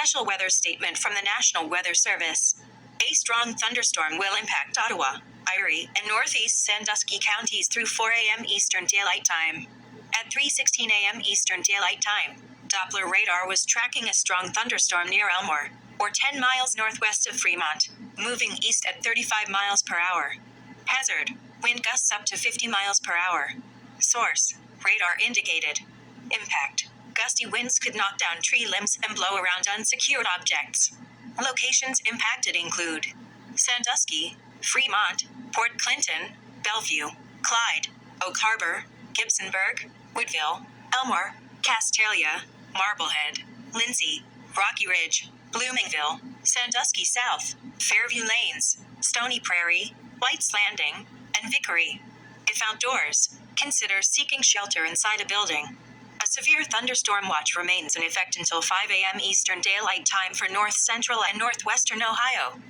special weather statement from the National Weather Service. A strong thunderstorm will impact Ottawa, Erie, and northeast Sandusky counties through 4 a.m. Eastern Daylight Time. At 3:16 a.m. Eastern Daylight Time, Doppler radar was tracking a strong thunderstorm near Elmore, or 10 miles northwest of Fremont, moving east at 35 miles per hour. Hazard: wind gusts up to 50 miles per hour. Source: radar indicated. Impact: gusty winds could knock down tree limbs and blow around unsecured objects. Locations impacted include Sandusky, Fremont, Port Clinton, Bellevue, Clyde, Oak Harbor, Gibsonburg, Woodville, Elmore, Castalia, Marblehead, Lindsay, Rocky Ridge, Bloomingville, Sandusky South, Fairview Lanes, Stony Prairie, White's Landing, and Vickery. If outdoors, consider seeking shelter inside a building. A severe thunderstorm watch remains in effect until 5 a.m. Eastern Daylight Time for north central and northwestern Ohio.